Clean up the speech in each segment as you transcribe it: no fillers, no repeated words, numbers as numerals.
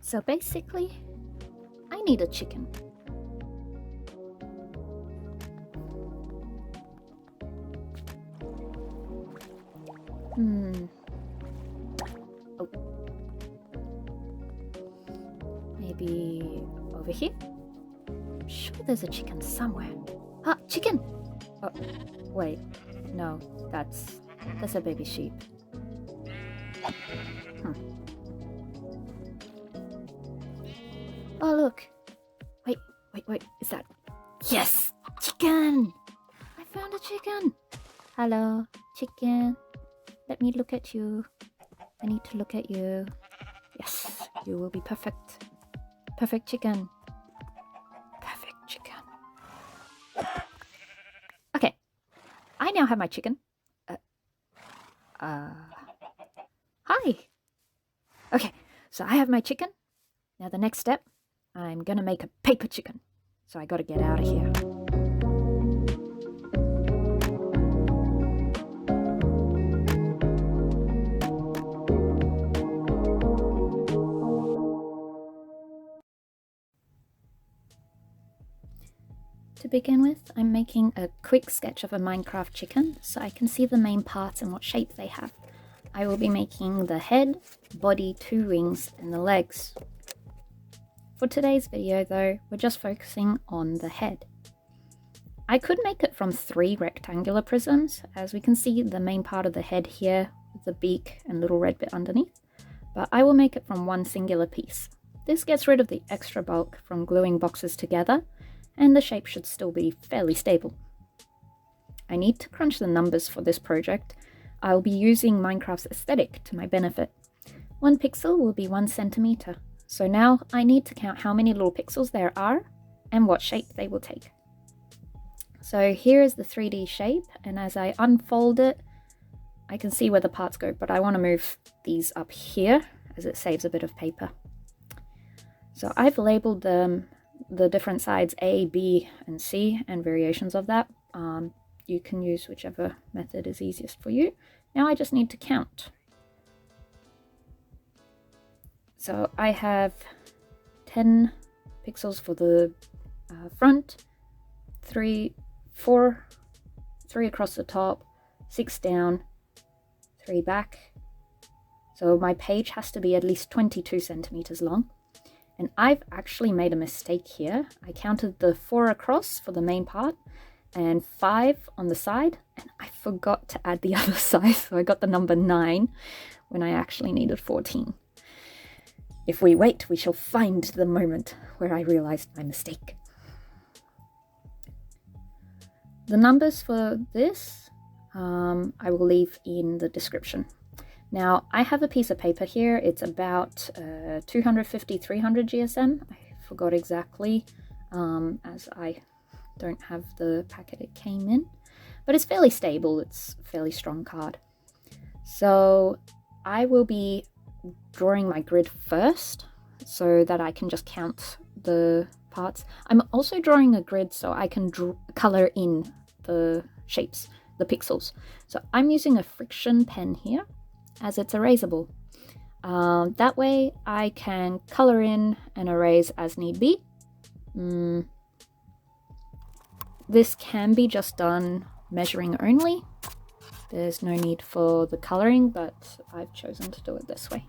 So basically, I need a chicken. Oh. Maybe over here? I'm sure there's a chicken somewhere. Ah, chicken! Oh, wait. No, that's a baby sheep. Oh, look. Wait. Is that... Yes! Chicken! I found a chicken! Hello, chicken. Let me look at you. I need to look at you. Yes, you will be perfect. Perfect chicken. Perfect chicken. Okay. I now have my chicken. Hi! Okay, so I have my chicken. Now the next step, I'm gonna make a paper chicken. So I gotta get out of here. To begin with, I'm making a quick sketch of a Minecraft chicken so I can see the main parts and what shape they have. I will be making the head, body, 2 wings, and the legs. For today's video though, we're just focusing on the head. I could make it from 3 rectangular prisms, as we can see the main part of the head here with the beak and little red bit underneath, but I will make it from 1 singular piece. This gets rid of the extra bulk from gluing boxes together, and the shape should still be fairly stable. I need to crunch the numbers for this project. I'll be using Minecraft's aesthetic to my benefit. 1 pixel will be 1 centimeter. So now I need to count how many little pixels there are and what shape they will take. So here is the 3D shape, and as I unfold it, I can see where the parts go, but I want to move these up here as it saves a bit of paper. So I've labeled them the different sides A, B, and C, and variations of that. You can use whichever method is easiest for you. Now I just need to count. So I have 10 pixels for the front, 3 across the top, 6 down, 3 back. So my page has to be at least 22 centimeters long. And I've actually made a mistake here. I counted the 4 across for the main part and 5 on the side, and I forgot to add the other side, so I got the number 9 when I actually needed 14. If we wait, we shall find the moment where I realized my mistake. The numbers for this, I will leave in the description. Now, I have a piece of paper here. It's about 250-300 GSM. I forgot exactly, as I don't have the packet it came in. But it's fairly stable. It's a fairly strong card. So I will be drawing my grid first so that I can just count the parts. I'm also drawing a grid so I can color in the shapes, the pixels. So I'm using a friction pen here, as it's erasable. That way I can color in and erase as need be. This can be just done measuring only. There's no need for the coloring, but I've chosen to do it this way.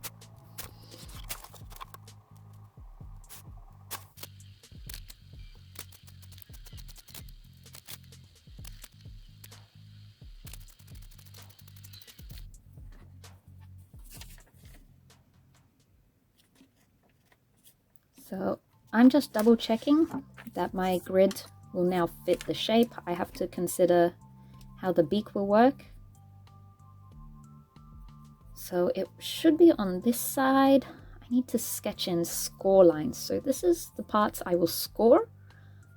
So I'm just double checking that my grid will now fit the shape. I have to consider how the beak will work. So it should be on this side. I need to sketch in score lines. So this is the parts I will score.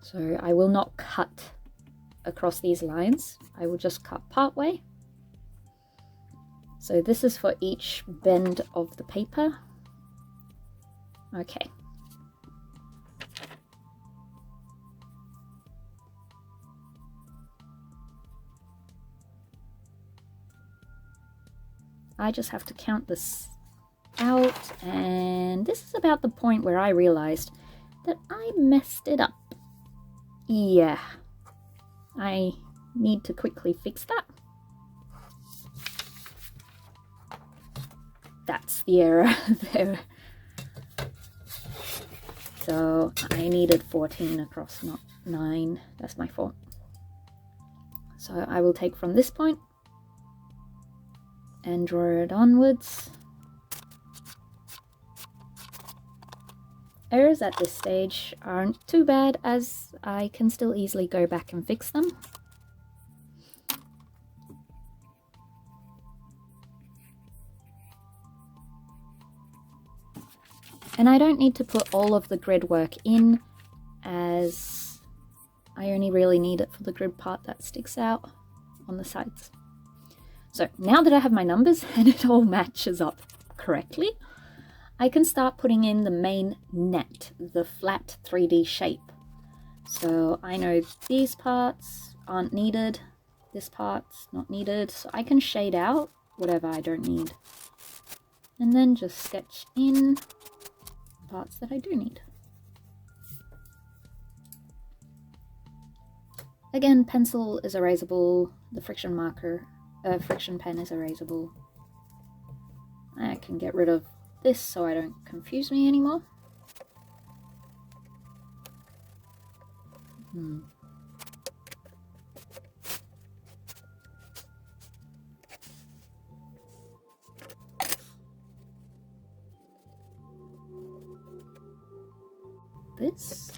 So I will not cut across these lines. I will just cut part way. So this is for each bend of the paper. Okay. I just have to count this out, and this is about the point where I realized that I messed it up. Yeah, I need to quickly fix that. That's the error there. So I needed 14 across, not 9. That's my fault. So I will take from this point and draw it onwards. Errors at this stage aren't too bad, as I can still easily go back and fix them. And I don't need to put all of the grid work in, as I only really need it for the grid part that sticks out on the sides. So now that I have my numbers and it all matches up correctly, I can start putting in the main net, the flat 3D shape. So I know these parts aren't needed, this part's not needed, so I can shade out whatever I don't need. And then just sketch in parts that I do need. Again, pencil is erasable, the friction pen is erasable. I can get rid of this so I don't confuse me anymore. This.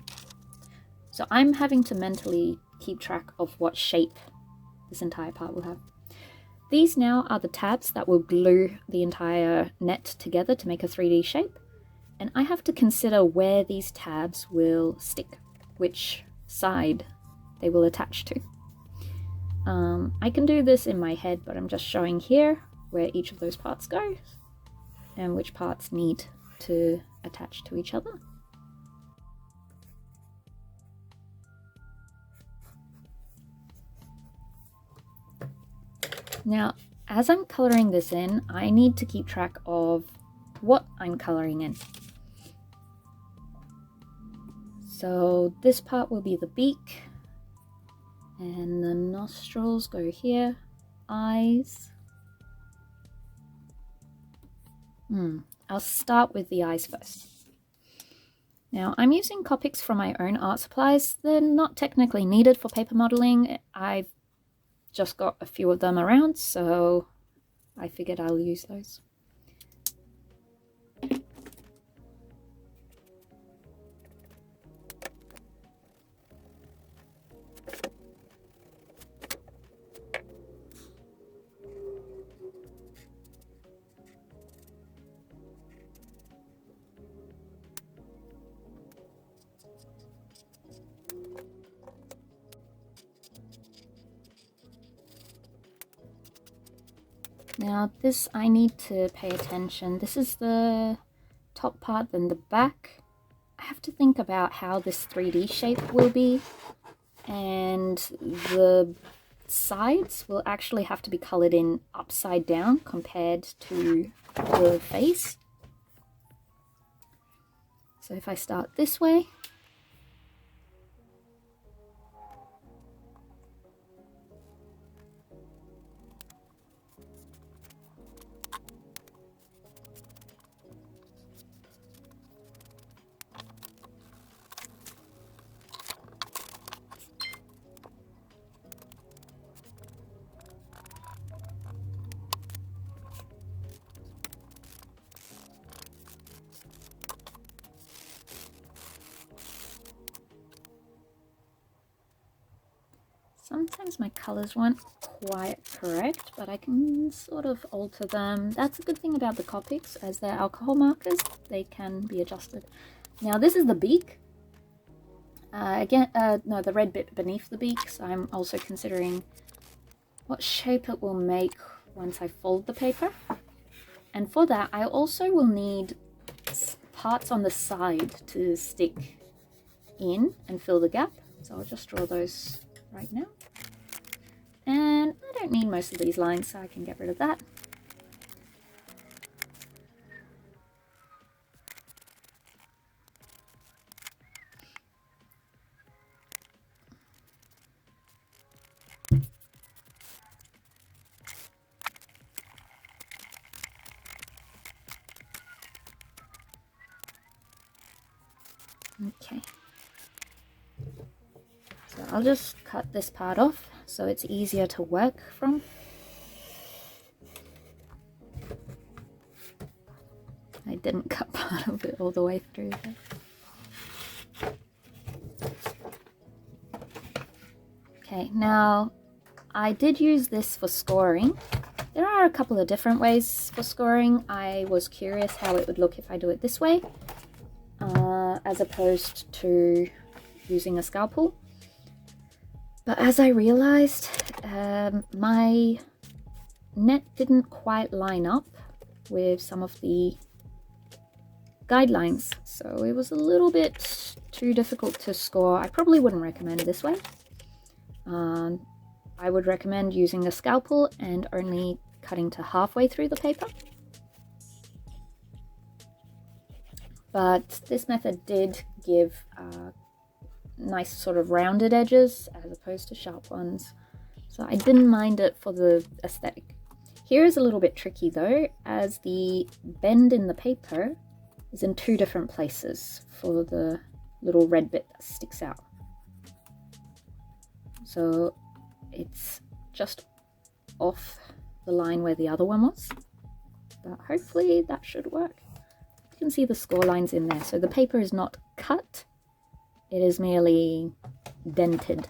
So I'm having to mentally keep track of what shape this entire part will have. These now are the tabs that will glue the entire net together to make a 3D shape, and I have to consider where these tabs will stick, which side they will attach to. I can do this in my head, but I'm just showing here where each of those parts goes and which parts need to attach to each other. Now, as I'm coloring this in, I need to keep track of what I'm coloring in. So this part will be the beak, and the nostrils go here, eyes. I'll start with the eyes first. Now, I'm using Copics from my own art supplies. They're not technically needed for paper modeling. I've just got a few of them around, so I figured I'll use those. Now this, I need to pay attention. This is the top part, then the back. I have to think about how this 3D shape will be, and the sides will actually have to be colored in upside down compared to the face. So if I start this way, sometimes my colors weren't quite correct, but I can sort of alter them. That's a good thing about the Copics, as they're alcohol markers, they can be adjusted. Now this is the beak. No, the red bit beneath the beak, so I'm also considering what shape it will make once I fold the paper. And for that, I also will need parts on the side to stick in and fill the gap. So I'll just draw those right now. And I don't need most of these lines, so I can get rid of that. Okay. So I'll just cut this part off so it's easier to work from. I didn't cut part of it all the way through there. Okay, now I did use this for scoring. There are a couple of different ways for scoring. I was curious how it would look if I do it this way, as opposed to using a scalpel. But as I realized, my net didn't quite line up with some of the guidelines, so it was a little bit too difficult to score. I probably wouldn't recommend this way. I would recommend using a scalpel and only cutting to halfway through the paper. But this method did give nice sort of rounded edges as opposed to sharp ones, so I didn't mind it for the aesthetic. Here is a little bit tricky though, as the bend in the paper is in two different places for the little red bit that sticks out. So it's just off the line where the other one was, but hopefully that should work. You can see the score lines in there, so the paper is not cut, it is merely dented.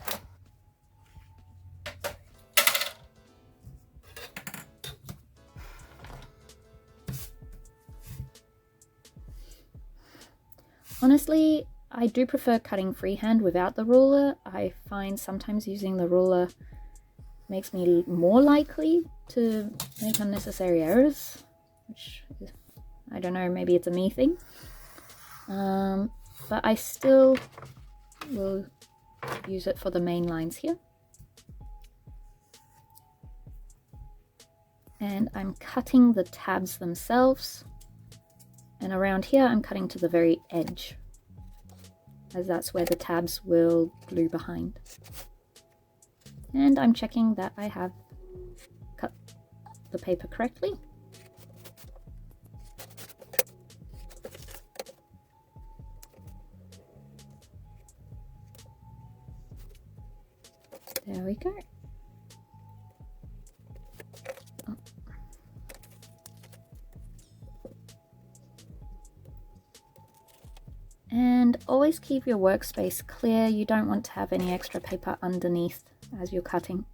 Honestly, I do prefer cutting freehand without the ruler. I find sometimes using the ruler makes me more likely to make unnecessary errors, which is, I don't know, maybe it's a me thing. But I still will use it for the main lines here. And I'm cutting the tabs themselves. And around here I'm cutting to the very edge, as that's where the tabs will glue behind. And I'm checking that I have cut the paper correctly. There we go. Oh. And always keep your workspace clear. You don't want to have any extra paper underneath as you're cutting.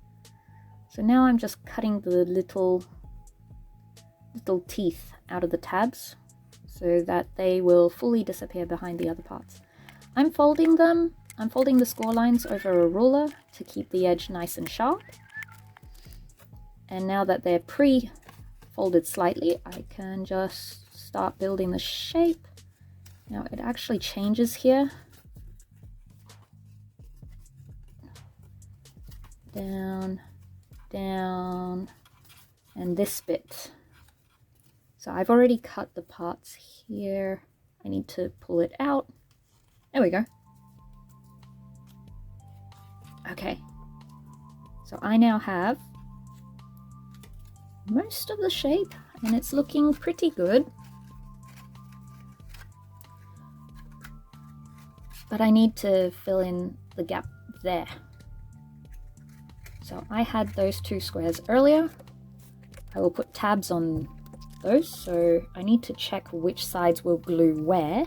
So now I'm just cutting the little teeth out of the tabs so that they will fully disappear behind the other parts. I'm folding them. I'm folding the score lines over a ruler to keep the edge nice and sharp. And now that they're pre-folded slightly, I can just start building the shape. Now it actually changes here. Down, down, and this bit. So I've already cut the parts here. I need to pull it out. There we go. Okay, so I now have most of the shape and it's looking pretty good. But I need to fill in the gap there. So I had those two squares earlier. I will put tabs on those, so I need to check which sides will glue where.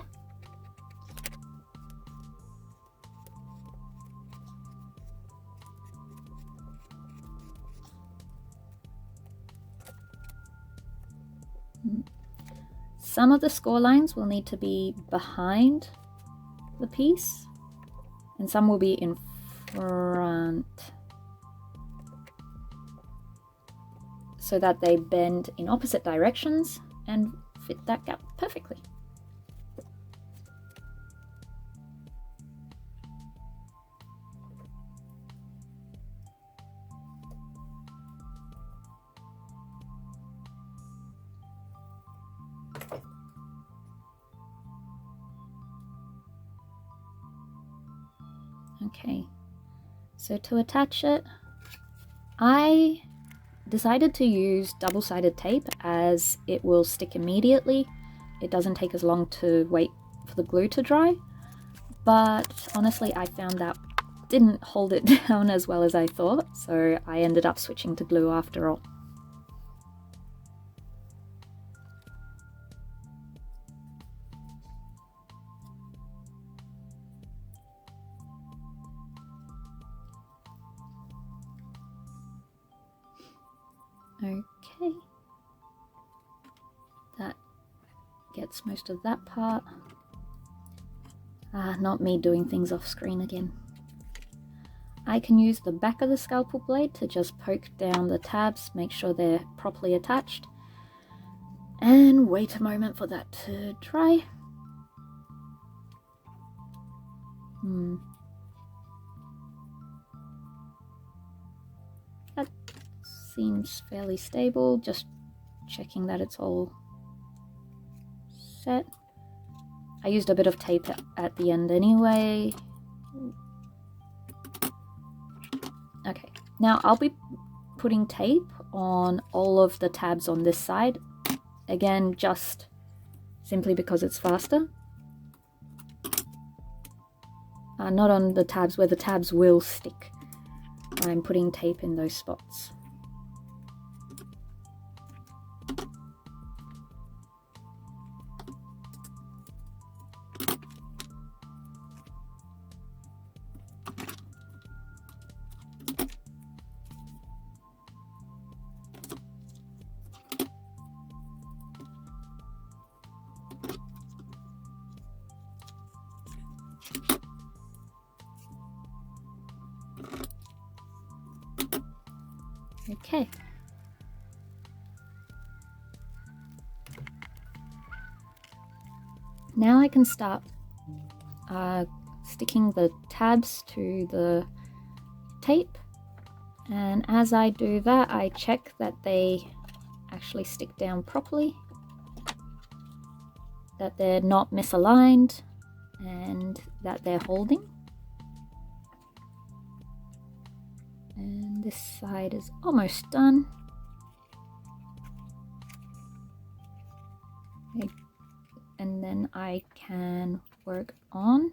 Some of the score lines will need to be behind the piece and some will be in front, so that they bend in opposite directions and fit that gap perfectly. Okay, so to attach it, I decided to use double-sided tape as it will stick immediately. It doesn't take as long to wait for the glue to dry. but honestly I found that didn't hold it down as well as I thought, so I ended up switching to glue after all. Okay, that gets most of that part. Not me doing things off screen again. I can use the back of the scalpel blade to just poke down the tabs, make sure they're properly attached, and wait a moment for that to dry. That seems fairly stable, just checking that it's all set. I used a bit of tape at the end anyway. Okay, now I'll be putting tape on all of the tabs on this side. Again, just simply because it's faster. Not on the tabs where the tabs will stick. I'm putting tape in those spots. Okay. Now I can start sticking the tabs to the tape, and as I do that I check that they actually stick down properly, that they're not misaligned, and that they're holding. And this side is almost done. Okay. And then I can work on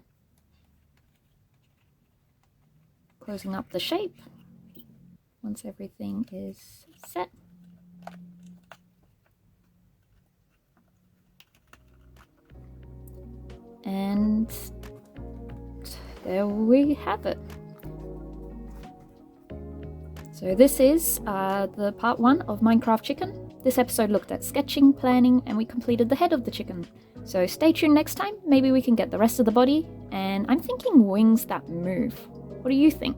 closing up the shape once everything is set. And there we have it. So this is the part 1 of Minecraft Chicken. This episode looked at sketching, planning, and we completed the head of the chicken. So stay tuned next time, maybe we can get the rest of the body, and I'm thinking wings that move. What do you think?